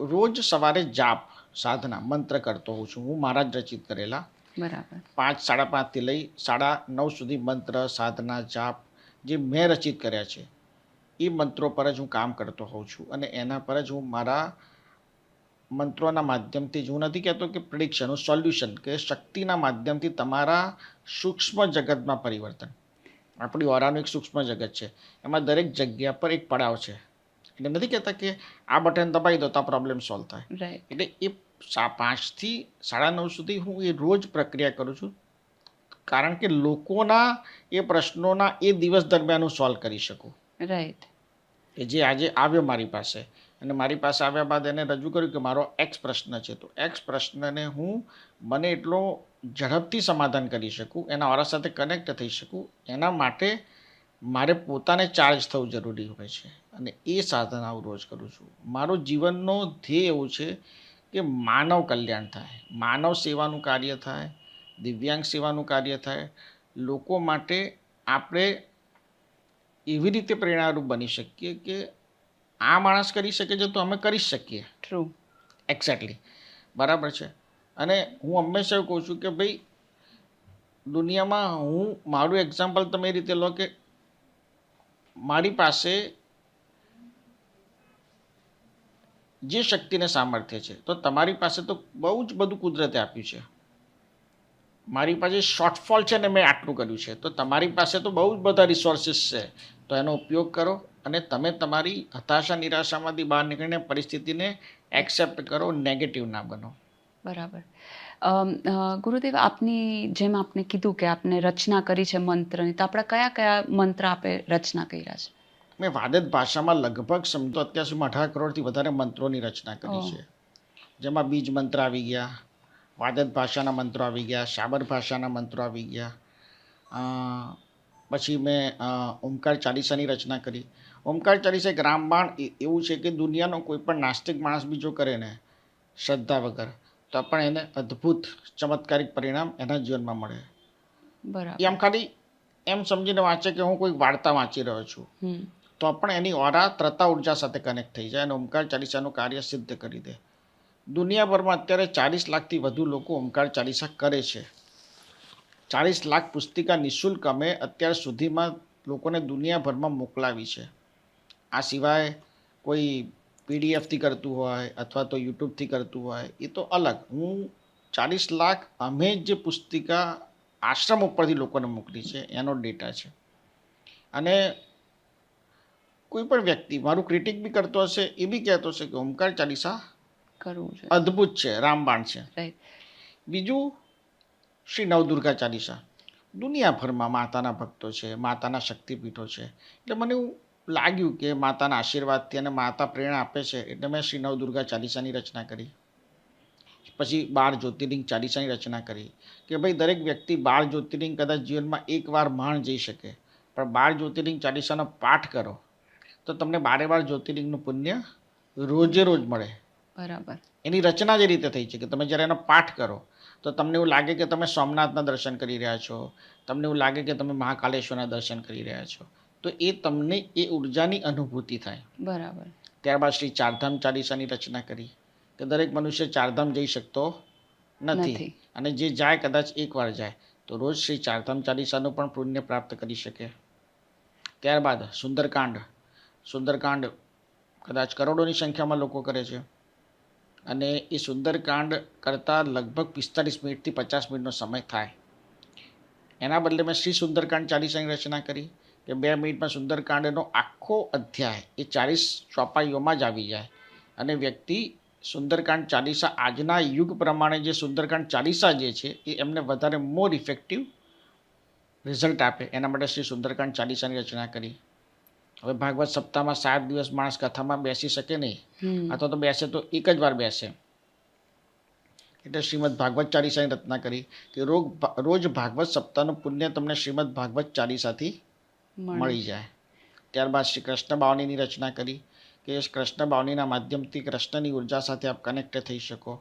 રોજ સવારે જાપ સાધના મંત્ર કરતો હોઉં છું હું, મારા જ રચિત કરેલા. બરાબર. 5, 5:30થી લઈ 9:30 સુધી મંત્ર સાધના જાપ જે મેં રચિત કર્યા છે એ મંત્રો પર જ હું કામ કરતો હોઉં છું અને એના પર જ હું મારા મંત્રોના માધ્યમથી જ, હું નથી કહેતો કે પ્રિડિક્શન, હું સોલ્યુશન કે શક્તિના માધ્યમથી તમારા સૂક્ષ્મ જગતમાં પરિવર્તન. આપણી ઓરાનું એક સૂક્ષ્મ જગત છે, એમાં દરેક જગ્યા પર એક પડાવ છે. એટલે નથી કહેતા કે આ બટન દબાવી દો તો આ પ્રોબ્લેમ સોલ્વ થાય. રાઈટ. એટલે એ 5થી 9:30 સુધી હું એ રોજ પ્રક્રિયા કરું છું, કારણ કે લોકોના એ પ્રશ્નોના એ દિવસ દરમિયાન હું સોલ્વ કરી શકું. રાઈટ. કે જે આજે આવ્યો મારી પાસે અને મારી પાસે આવ્યા બાદ એને રજૂ કર્યું કે મારો એક્સ પ્રશ્ન છે, તો એક્સ પ્રશ્નને હું મને એટલો ઝડપથી સમાધાન કરી શકું, એના ઓરા સાથે કનેક્ટ થઈ શકું, એના માટે મારે પોતાને ચાર્જ થવું જરૂરી હોય છે અને એ સાધના હું રોજ કરું છું. મારો જીવનનો ધ્યેય એવું છે કે માનવ કલ્યાણ થાય, માનવ સેવાનું કાર્ય થાય, દિવ્યાંગ સેવાનું કાર્ય થાય. લોકો માટે આપણે એવી રીતે પ્રેરણારૂપ બની શકીએ કે આ માણસ કરી શકે છે તો અમે કરી શકીએ. ટ્રુ. એક્ઝેક્ટલી બરાબર છે. અને હું હંમેશા એવું કહું છું કે ભાઈ દુનિયામાં હું મારું એક્ઝામ્પલ તમે એ રીતે લો કે મારી પાસે જે શક્તિને સામર્થ્ય છે તો તમારી પાસે તો બહુ જ બધું કુદરતે આપ્યું છે. મારી પાસે શોર્ટફોલ છે ને મેં આટલું કર્યું છે, તો તમારી પાસે તો બહુ જ બધા રિસોર્સિસ છે, તો એનો ઉપયોગ કરો અને તમે તમારી હતાશા નિરાશામાંથી બહાર નીકળીને પરિસ્થિતિને એક્સેપ્ટ કરો, નેગેટિવ ના બનો. બરાબર. ગુરુદેવ, આપની જેમ આપને કીધું કે આપને રચના કરી છે મંત્રની, તો આપણા કયા કયા મંત્ર આપે રચના કર્યા છે? મેં વાદદ ભાષામાં લગભગ સમજો અત્યાર સુધીમાં 18 કરોડથી વધારે મંત્રોની રચના કરી છે. જેમાં બીજ મંત્ર આવી ગયા, વાદદ ભાષાના મંત્રો આવી ગયા, શાબર ભાષાના મંત્રો આવી ગયા. પછી મેં ઓમકાર ચાલીસાની રચના કરી. ઓમકાર ચાલીસા એક રામબાણ એવું છે કે દુનિયાનો કોઈ પણ નાસ્તિક માણસ બીજો કરે ને શ્રદ્ધા વગર તો પણ એને અદ્ભુત ચમત્કારિક પરિણામ એના જીવનમાં મળે. બરાબર. એ આમ ખાલી એમ સમજીને વાંચે કે હું કોઈ વાર્તા વાંચી રહ્યો છું તો પણ એની ઓરા ત્રતા ઉર્જા સાથે કનેક્ટ થઈ જાય અને ઓમકાર ચાલીસાનું કાર્ય સિદ્ધ કરી દે. દુનિયાભરમાં અત્યારે 40 લાખથી વધુ લોકો ઓમકાર ચાલીસા કરે છે. 40 લાખ પુસ્તિકા નિઃશુલ્ક અમે અત્યાર સુધીમાં લોકોને દુનિયાભરમાં મોકલાવી છે. આ સિવાય કોઈ પીડીએફથી કરતું હોય અથવા તો યુટ્યુબથી કરતું હોય એ તો અલગ. હું 40 લાખ અમે જે પુસ્તિકા આશ્રમ ઉપરથી લોકોને મોકલી છે એનો ડેટા છે. અને કોઈ પણ વ્યક્તિ મારું ક્રિટિક બી કરતો હશે એ બી કહેતો હશે કે ઓમકાર ચાલીસા કરવું છે, અદ્ભુત છે, રામબાણ છે. રાઈટ. બીજું શ્રી નવદુર્ગા ચાલીસા. દુનિયાભરમાં માતાના ભક્તો છે, માતાના શક્તિપીઠો છે, એટલે મને એવું લાગ્યું કે માતાના આશીર્વાદથી અને માતા પ્રેરણા આપે છે એટલે મેં શ્રી નવદુર્ગા ચાલીસાની રચના કરી. પછી 12 જ્યોતિર્લિંગ ચાલીસાની રચના કરી કે ભાઈ દરેક વ્યક્તિ 12 જ્યોતિર્લિંગ કદાચ જીવનમાં એકવાર માણ જઈ શકે, પણ 12 જ્યોતિર્લિંગ ચાલીસાનો પાઠ કરો તો તમને 12 જ્યોતિર્લિંગનું પુણ્ય રોજે રોજ મળે. બરાબર. એની રચના જે રીતે થઈ છે કે તમે જ્યારે એનો પાઠ કરો તો તમને એવું લાગે કે તમે સોમનાથના દર્શન કરી રહ્યા છો, તમને એવું લાગે કે તમે મહાકાલેશ્વરના દર્શન કરી રહ્યા છો, તો એ તમને એ ઉર્જાની અનુભૂતિ થાય. બરાબર. ત્યારબાદ શ્રી ચારધામ ચાલીસાની રચના કરી કે દરેક મનુષ્ય ચારધામ જઈ શકતો નથી, અને જે જાય કદાચ એકવાર જાય તો રોજ શ્રી ચારધામ ચાલીસાનું પણ પુણ્ય પ્રાપ્ત કરી શકે. ત્યારબાદ સુંદરકાંડ કદાચ કરોડોની સંખ્યામાં લોકો કરે છે, અને એ સુંદરકાંડ કરતાં લગભગ 45 મિનિટથી 50 મિનિટનો સમય થાય. એના બદલે મેં શ્રી સુંદરકાંડ ચાલીસાની રચના કરી કે 2 મિનિટમાં સુંદરકાંડનો આખો અધ્યાય એ 40 ચોપાઈઓમાં જ આવી જાય, અને વ્યક્તિ સુંદરકાંડ ચાલીસા આજના યુગ પ્રમાણે જે સુંદરકાંડ ચાલીસા જે છે એ એમને વધારે મોર ઇફેક્ટિવ રિઝલ્ટ આપે. એના માટે શ્રી સુંદરકાંડ ચાલીસાની રચના કરી. હવે ભાગવત સપ્તાહમાં 7 દિવસ માણસ કથામાં બેસી શકે નહીં, અથવા તો બેસે તો એક જ વાર બેસે, એટલે શ્રીમદ ભાગવત ચાલીસાની રચના કરી કે રોજ ભાગવત સપ્તાહનું પુણ્ય તમને શ્રીમદ ભાગવત ચાલીસાથી મળી જાય. ત્યારબાદ શ્રી કૃષ્ણ બાવનીની રચના કરી કે કૃષ્ણ બાવનીના માધ્યમથી કૃષ્ણની ઉર્જા સાથે આપ કનેક્ટ થઈ શકો.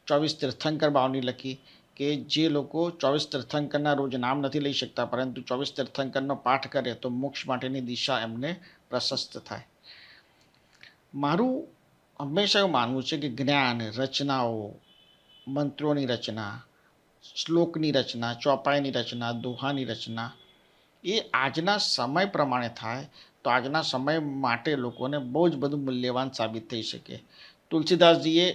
24 તીર્થંકર બાવની લખી કે જે લોકો 24 તીર્થંકરના રોજ નામ નથી લઈ શકતા, પરંતુ 24 તીર્થંકરનો પાઠ કરે તો મોક્ષ માટેની દિશા એમને પ્રશસ્ત થાય. મારું હંમેશા એવું માનવું છે કે જ્ઞાન, રચનાઓ, મંત્રોની રચના, શ્લોકની રચના, ચોપાઈની રચના, દોહાની રચના એ આજના સમય પ્રમાણે થાય તો આજના સમય માટે લોકોને બહુ જ બધું મૂલ્યવાન સાબિત થઈ શકે. તુલસીદાસજીએ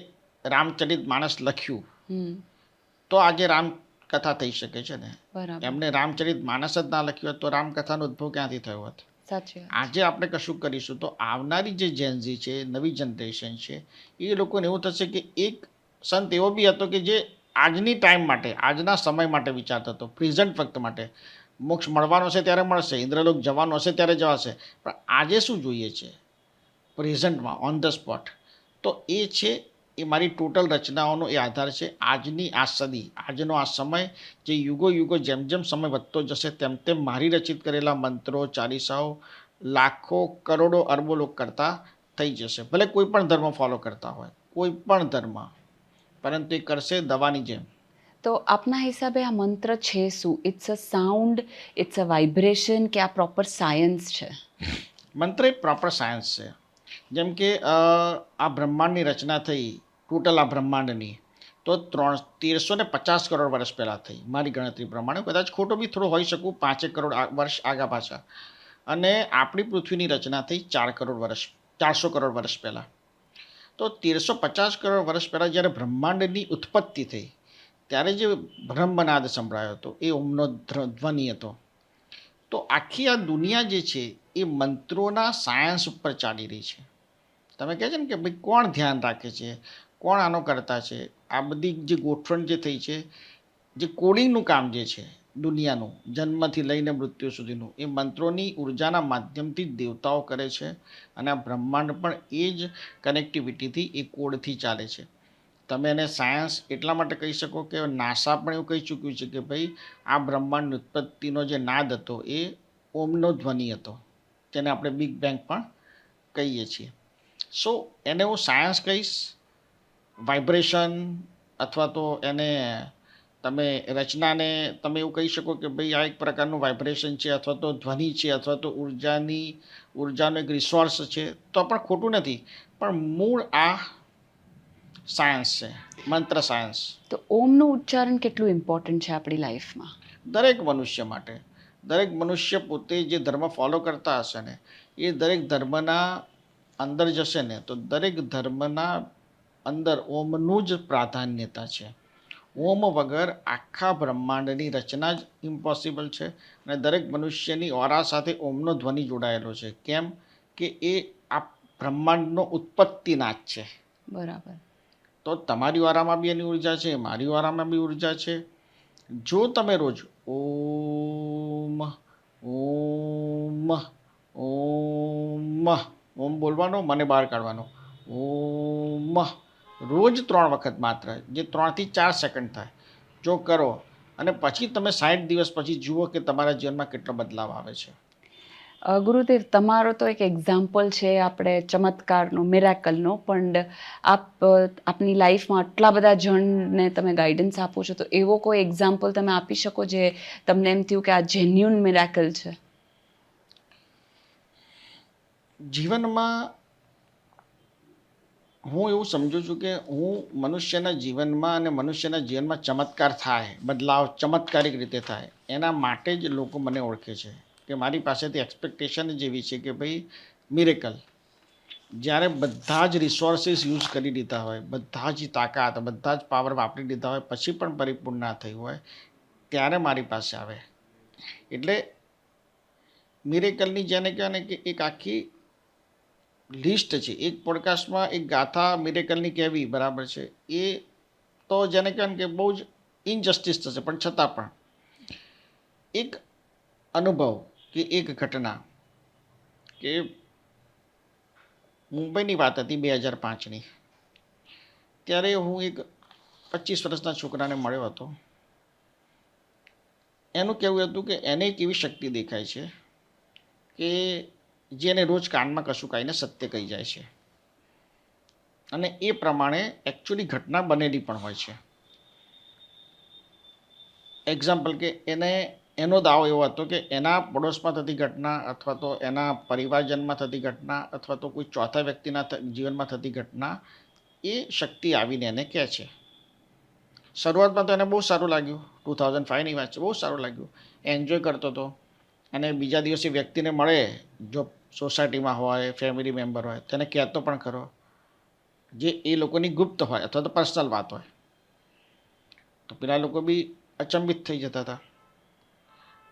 રામચરિત માનસ લખ્યું તો આજે રામકથા થઈ શકે છે ને. એમને રામચરિત માનસ જ ના લખ્યું હોત તો રામકથાનો ઉદ્ભવ ક્યાંથી થયો હોત. આજે આપણે કશું કરીશું તો આવનારી જે જેનઝી છે, નવી જનરેશન છે, એ લોકોને એવું થશે કે એક સંત એવો બી હતો કે જે આજની ટાઈમ માટે, આજના સમય માટે વિચારતો હતો, પ્રેઝન્ટ વખત માટે. મોક્ષ મળવાનો હશે ત્યારે મળશે, ઇન્દ્રલોક જવાનું હશે ત્યારે જવાશે, પણ આજે શું જોઈએ છે પ્રેઝન્ટમાં, ઓન ધ સ્પોટ. તો એ છે એ મારી ટોટલ રચનાઓનો એ આધાર છે. આજની આ સદી, આજનો આ સમય, જે યુગો જેમ જેમ સમય વધતો જશે તેમ તેમ મારી રચિત કરેલા મંત્રો, ચાલીસાઓ લાખો, કરોડો, અરબો લોક કરતા થઈ જશે. ભલે કોઈ પણ ધર્મ ફોલો કરતા હોય, કોઈ પણ ધર્મ, પરંતુ એ કરશે દવાની જેમ. તો આપના હિસાબે આ મંત્ર છે શું? It's a sound, it's a vibration, કે આ પ્રોપર સાયન્સ છે? મંત્ર એક પ્રોપર સાયન્સ છે. જેમ કે આ બ્રહ્માંડની રચના થઈ, ટોટલ આ બ્રહ્માંડની, તો 1350 કરોડ વર્ષ પહેલાં થઈ મારી ગણતરી પ્રમાણે. કદાચ ખોટો બી થોડો હોઈ શકું, 5 કરોડ વર્ષ આગા પાછા. અને આપણી પૃથ્વીની રચના થઈ 400 કરોડ વર્ષ પહેલાં. તો 1350 કરોડ વર્ષ પહેલાં જ્યારે બ્રહ્માંડની ઉત્પત્તિ થઈ ત્યારે જે બ્રહ્મનાદ સંભળાયો હતો એ ઓમનો ધ્વનિ હતો. તો આખી આ દુનિયા જે છે એ મંત્રોના સાયન્સ ઉપર ચાલી રહી છે. તમે કહે છે ને કે ભાઈ કોણ ધ્યાન રાખે છે, કોણ આનો કરતા છે, આ બધી જે ગોઠવણ જે થઈ છે, જે કોડિંગનું કામ જે છે દુનિયાનું, જન્મથી લઈને મૃત્યુ સુધીનું, એ મંત્રોની ઉર્જાના માધ્યમથી જ દેવતાઓ કરે છે. અને આ બ્રહ્માંડ પણ એ જ કનેક્ટિવિટીથી, એ કોડથી ચાલે છે. તમે એને સાયન્સ એટલા માટે કહી શકો કે નાસા પણ એવું કહી ચૂક્યું છે કે ભાઈ આ બ્રહ્માંડ ઉત્પત્તિનો જે નાદ હતો એ ઓમનો ધ્વનિ હતો, જેને આપણે બિગ બેંગ પણ કહીએ છીએ. સો એને હું સાયન્સ કહીશ, વાઇબ્રેશન, અથવા તો એને તમે રચનાને તમે એવું કહી શકો કે ભાઈ આ એક પ્રકારનું વાઇબ્રેશન છે, અથવા તો ધ્વનિ છે, અથવા તો ઉર્જાનો એક રિસોર્સ છે, તો પણ ખોટું નથી. પણ મૂળ આ સાયન્સ છે, મંત્ર સાયન્સ. તો ઓમનું ઉચ્ચારણ કેટલું ઇમ્પોર્ટન્ટ છે આપણી લાઈફમાં? દરેક મનુષ્ય માટે. દરેક મનુષ્ય પોતે જે ધર્મ ફોલો કરતા હશે ને, એ દરેક ધર્મના અંદર જશે ને તો દરેક ધર્મના અંદર ઓમનું જ પ્રાધાન્યતા છે. ઓમ વગર આખા બ્રહ્માંડની રચના જ ઇમ્પોસિબલ છે. અને દરેક મનુષ્યની ઓરા સાથે ઓમનો ધ્વનિ જોડાયેલો છે. કેમ કે એ આ બ્રહ્માંડનો ઉત્પત્તિનાથ છે. બરાબર. તો તમારી ઓરામાં બી એની ઉર્જા છે, મારી ઓરામાં બી ઉર્જા છે. જો તમે રોજ ઓમ ઓમ ઓમ ઓમ બોલવાનો, મને બહાર કાઢવાનો, ઓમ રોજ 3 વખત માત્ર, જે 3 થી 4 સેકન્ડ થાય, જો કરો અને પછી તમે 60 દિવસ પછી જુઓ કે તમારા જીવનમાં કેટલો બદલાવ આવે છે. ગુરુદેવ, તમારો તો એક એક્ઝામ્પલ છે આપણે ચમત્કારનો, મિરેકલનો, પણ આપની લાઈફમાં આટલા બધા જણને તમે ગાઈડન્સ આપો છો, તો એવો કોઈ એક્ઝામ્પલ તમે આપી શકો જે તમને એમ થયું કે આ જેન્યુન મિરેકલ છે? જીવનમાં હું એવું સમજુ છું કે મનુષ્યના જીવનમાં અને મનુષ્યના જીવનમાં ચમત્કાર થાય, બદલાવ ચમત્કારિક રીતે થાય, એના માટે જ લોકો મને ઓળખે છે. કે મારી પાસેથી એક્સપેક્ટેશન જ એવી છે કે ભાઈ મિરેકલ, જ્યારે બધા જ રિસોર્સિસ યુઝ કરી દીધા હોય, બધા જ તાકાત, બધા જ પાવર વાપરી દીધા હોય, પછી પણ પરિપૂર્ણ ના થઈ હોય, ત્યારે મારી પાસે આવે. એટલે મિરેકલની જેને કહેવાય ને કે એક આખી લિસ્ટ છે. એક પોડકાસ્ટમાં એક ગાથા મિરેકલની કહેવી બરાબર છે, એ તો જેને કહેવાય ને કે બહુ જ ઇનજસ્ટિસ થશે, પણ છતાં પણ એક અનુભવ કે એક ઘટના, કે મુંબઈની વાત હતી 2005ની. ત્યારે હું એક 25 વર્ષના છોકરાને મળ્યો હતો. એનું કહેવું હતું કે એને એક એવી શક્તિ દેખાય છે કે જેને રોજ કાનમાં કશું કાંઈને સત્ય કહી જાય છે, અને એ પ્રમાણે એકચ્યુઅલી ઘટના બનેલી પણ હોય છે. એક્ઝામ્પલ કે એનો દાવો એવો હતો કે એના પડોશમાં થતી ઘટના, અથવા તો એના પરિવારજનમાં થતી ઘટના, અથવા તો કોઈ ચોથા વ્યક્તિના જીવનમાં થતી ઘટના, એ શક્તિ આવીને એને કહે છે. શરૂઆતમાં તો એને બહુ સારું લાગ્યું. 2005ની વાત છે, બહુ સારું લાગ્યું, એન્જોય કરતો હતો. અને બીજા દિવસે વ્યક્તિને મળે, જો સોસાયટીમાં હોય, ફેમિલી મેમ્બર હોય, તેને કહેતો પણ ખરો, જે એ લોકોની ગુપ્ત હોય અથવા તો પર્સનલ વાત હોય. તો પેલા લોકો બી અચંબિત થઈ જતા હતા.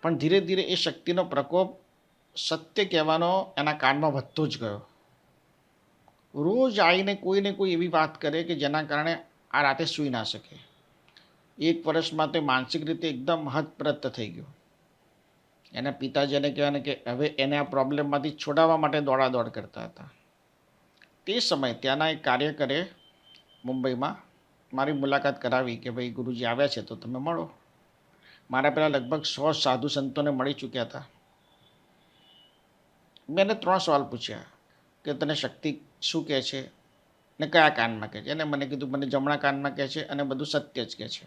પણ ધીરે ધીરે એ શક્તિનો પ્રકોપ સત્ય કહેવાનો એના કાનમાં વધતો જ ગયો. રોજ આવીને કોઈને કોઈ એવી વાત કરે કે જેના કારણે આ રાતે સૂઈ ના શકે. 1 વર્ષમાં તે માનસિક રીતે એકદમ હતપ્રત થઈ ગયો. એના પિતાજી એને કહેવાય ને કે હવે એને આ પ્રોબ્લેમમાંથી છોડાવવા માટે દોડાદોડ કરતા હતા. તે સમયે ત્યાંના એક કાર્યકરે મુંબઈમાં મારી મુલાકાત કરાવી કે ભાઈ ગુરુજી આવ્યા છે તો તમે મળો. મારા પહેલાં લગભગ 100 સાધુ સંતોને મળી ચૂક્યા હતા. મેં એને 3 સવાલ પૂછ્યા કે તને શક્તિ શું કહે છે ને કયા કાનમાં કહે છે. એને મને કીધું મને જમણા કાનમાં કહે છે અને બધું સત્ય જ કહે છે.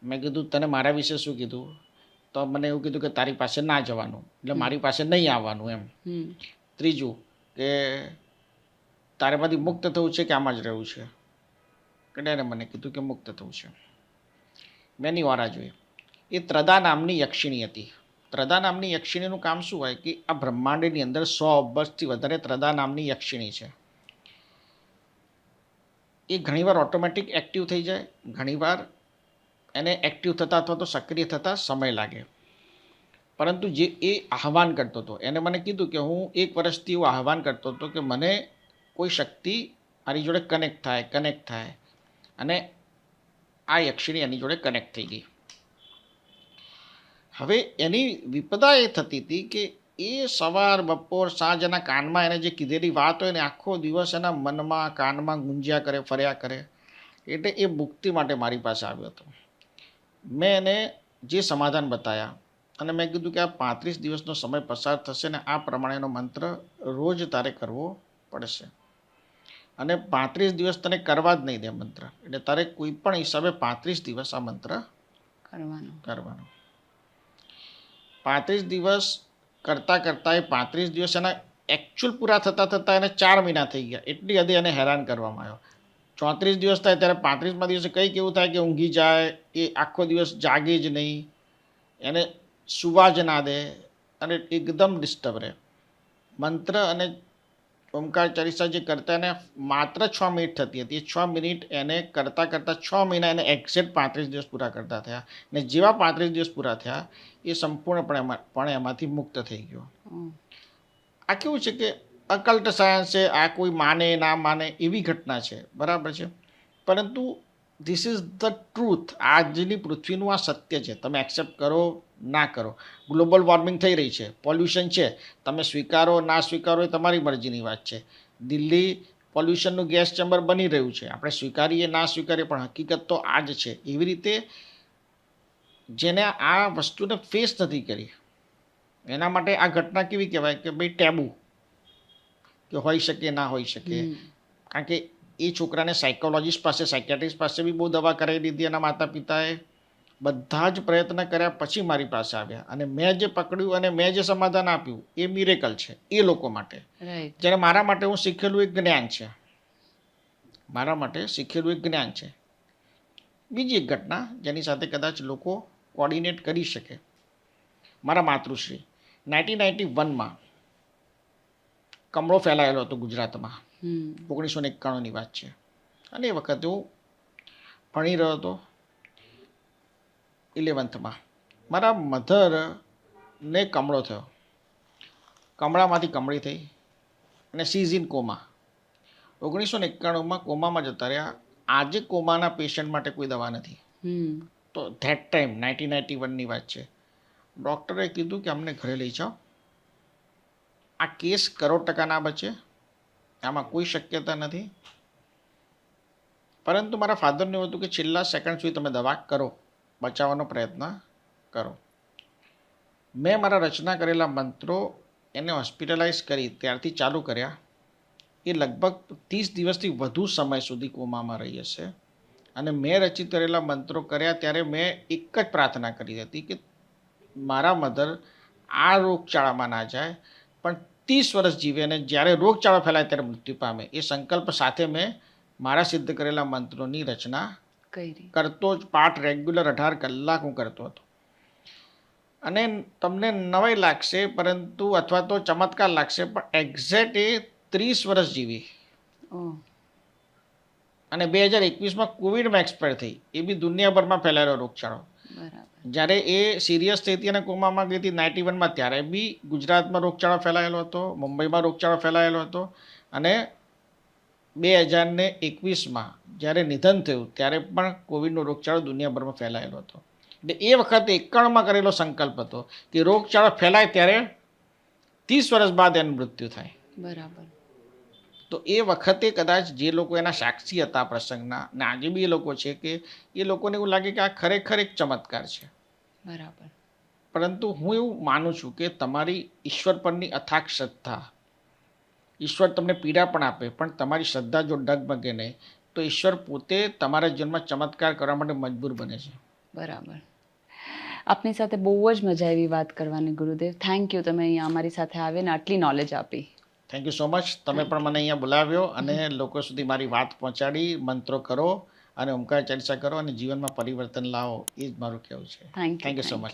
મેં કીધું તને મારા વિશે શું કીધું? તો મને એવું કીધું કે તારી પાસે ના જવાનું, એટલે મારી પાસે નહીં આવવાનું એમ. ત્રીજું કે તારેમાંથી મુક્ત થવું છે કે આમાં જ રહેવું છે? એટલે એને મને કીધું કે મુક્ત થવું છે. મેં એની વારા જોઈ. એ ત્રદા નામની યક્ષિણી હતી. ત્રદા નામની યક્ષિણીનું કામ શું હોય કે આ બ્રહ્માંડની અંદર 100 અબજથી વધારે ત્રદા નામની યક્ષિણી છે. એ ઘણીવાર ઓટોમેટિક એક્ટિવ થઈ જાય, ઘણીવાર એને એક્ટિવ થતાં અથવા તો સક્રિય થતાં સમય લાગે. પરંતુ જે એ આહવાન કરતો હતો, એને મને કીધું કે હું 1 વર્ષથી એવું આહવાન કરતો હતો કે મને કોઈ શક્તિ મારી જોડે કનેક્ટ થાય, અને આ યક્ષિણી એની જોડે કનેક્ટ થઈ ગઈ. હવે એની વિપદા એ થતી હતી કે એ સવાર બપોર સાંજ એના કાનમાં એને જે કીધેલી વાત હોય ને આખો દિવસ એના મનમાં કાનમાં ગુંજ્યા કરે, ફર્યા કરે. એટલે એ મુક્તિ માટે મારી પાસે આવ્યો હતો. મેં એને જે સમાધાન બતાવ્યા, અને મેં કીધું કે આ 35 દિવસનો સમય પસાર થશે ને આ પ્રમાણેનો મંત્ર રોજ તારે કરવો પડશે, અને 35 દિવસ તને કરવા જ નહીં દે મંત્ર. એટલે તારે કોઈ પણ હિસાબે 35 દિવસ આ મંત્ર કરવાનો. 35 દિવસ કરતાં એ 35 દિવસ એના એકચ્યુઅલ પૂરા થતાં એને 4 મહિના થઈ ગયા. એટલી હદે એને હેરાન કરવામાં આવ્યો. 34 દિવસ થાય ત્યારે 35મા દિવસે કંઈક એવું થાય કે ઊંઘી જાય, એ આખો દિવસ જાગે જ નહીં, એને સુવા જ ના દે, અને એકદમ ડિસ્ટર્બ રહે. મંત્ર અને ઓમકાર ચાલીસા જે કરતા એને માત્ર 6 મિનિટ થતી હતી. એ 6 મિનિટ એને કરતાં 6 મહિના એને એક્ઝેક્ટ 35 દિવસ પૂરા કરતા થયા. ને જેવા 35 દિવસ પૂરા થયા એ સંપૂર્ણપણે એમાંથી મુક્ત થઈ ગયો. આ કેવું છે કે અકલ્ટ સાયન્સ છે, આ કોઈ માને ના માને એવી ઘટના છે, બરાબર છે, પરંતુ ધીસ ઇઝ ધ ટ્રુથ. આજની પૃથ્વીનું આ સત્ય છે. તમે એક્સેપ્ટ કરો ના કરો. ગ્લોબલ વોર્મિંગ થઈ રહી છે, પોલ્યુશન છે, તમે સ્વીકારો ના સ્વીકારો એ તમારી મરજીની વાત છે. દિલ્હી પોલ્યુશનનું ગેસ ચેમ્બર બની રહ્યું છે. આપણે સ્વીકારીએ ના સ્વીકારીએ પણ હકીકત તો આ જ છે. એવી રીતે જેને આ વસ્તુને ફેસ નથી કરી એના માટે આ ઘટના કેવી કહેવાય કે ભાઈ ટેબુ, કે હોઈ શકે ના હોઈ શકે. કારણ કે એ છોકરાને સાયકોલોજીસ્ટ પાસે, સાયકેટ્રિસ્ટ પાસે બી બહુ દવા કરાવી દીધી. એના માતા પિતાએ બધા જ પ્રયત્ન કર્યા પછી મારી પાસે આવ્યા, અને મેં જે પકડ્યું અને મેં જે સમાધાન આપ્યું એ મિરેકલ છે એ લોકો માટે. રાઈટ. જ્યારે મારા માટે હું શીખેલું એક જ્ઞાન છે, મારા માટે શીખેલું એક જ્ઞાન છે. બીજી એક ઘટના જેની સાથે કદાચ લોકો કોર્ડિનેટ કરી શકે. મારા માતૃશ્રી 1991માં કમળો ફેલાયેલો હતો ગુજરાતમાં. 1991ની વાત છે. અને એ વખતે હું ભણી રહ્યો હતો 11th માં. મારા મધરને કમળો થયો, કમળામાંથી કમળી થઈ અને સીઝ ઇન કોમા. 1991માં કોમામાં જતા રહ્યા. આજે કોમાના પેશન્ટ માટે કોઈ દવા નથી. તો ધેટ ટાઈમ 1991ની વાત છે. ડૉક્ટરે કીધું કે અમને ઘરે લઈ જાઓ, આ કેસ કરોડ ટકા ના બચે, આમાં કોઈ શક્યતા નથી. પરંતુ મારા ફાધરનું એવું હતું કે છેલ્લા સેકન્ડ સુધી તમે દવા કરો, બચાવવાનો પ્રયત્ન કરો. મેં મારા રચના કરેલા મંત્રો એને હોસ્પિટલાઇઝ કરી ત્યારથી ચાલુ કર્યા. એ લગભગ 30 દિવસથી વધુ સમય સુધી કોમામાં રહી હશે. અને મેં રચિત કરેલા મંત્રો કર્યા ત્યારે મેં એક જ પ્રાર્થના કરી હતી કે મારા મધર આ રોગચાળામાં ના જાય, પણ 30 વર્ષ જીવે અને જ્યારે રોગચાળો ફેલાય ત્યારે મૃત્યુ પામે. એ સંકલ્પ સાથે મેં મારા સિદ્ધ કરેલા મંત્રોની રચના કરતો જ, પાઠ રેગ્યુલર 18 કલાક હું કરતો હતો. અને તમને નવાઈ લાગશે પરંતુ અથવા તો ચમત્કાર લાગશે, પણ એક્ઝેક્ટ એ 30 વર્ષ જીવી અને 2021માં કોવિડમાં એક્સપાયર થઈ. એ બી દુનિયાભરમાં ફેલાયેલો રોગચાળો. જ્યારે એ સિરિયસ થઈ હતી અને કોમામાં ગઈ હતી 91માં, ત્યારે બી ગુજરાતમાં રોગચાળો ફેલાયેલો હતો, મુંબઈમાં રોગચાળો ફેલાયેલો હતો. અને 2021માં જ્યારે નિધન થયું ત્યારે પણ કોવિડનો રોગચાળો દુનિયાભરમાં ફેલાયેલો હતો. એટલે એ વખતે 91માં કરેલો સંકલ્પ હતો કે રોગચાળો ફેલાય ત્યારે 30 વર્ષ બાદ એનું મૃત્યુ થાય. બરાબર. તો એ વખતે કદાચ જે લોકો એના સાક્ષી હતા પ્રસંગના, અને આજે બી એ લોકો છે, કે એ લોકોને એવું લાગે કે આ ખરેખર એક ચમત્કાર છે. બરાબર. પરંતુ હું એવું માનું છું કે તમારી ઈશ્વર પરની અથાગ શ્રદ્ધા, ઈશ્વર તમને પીડા પણ આપે, પણ તમારી શ્રદ્ધા જો ડગમગે નહીં તો ઈશ્વર પોતે તમારા જીવનમાં ચમત્કાર કરવા માટે મજબૂર બને છે. બરાબર. આપની સાથે બહુ જ મજા આવી વાત કરવાની ગુરુદેવ. થેન્ક યુ, તમે અહીંયા અમારી સાથે આવીને આટલી નોલેજ આપી. Thank you so much. તમે પણ મને અહીંયા બોલાવ્યો અને લોકો સુધી મારી વાત પહોંચાડી. મંત્રો કરો અને ઓમકાર ચાલીસા કરો અને જીવનમાં પરિવર્તન લાવો, એ જ મારું કહેવું છે. Thank you so much.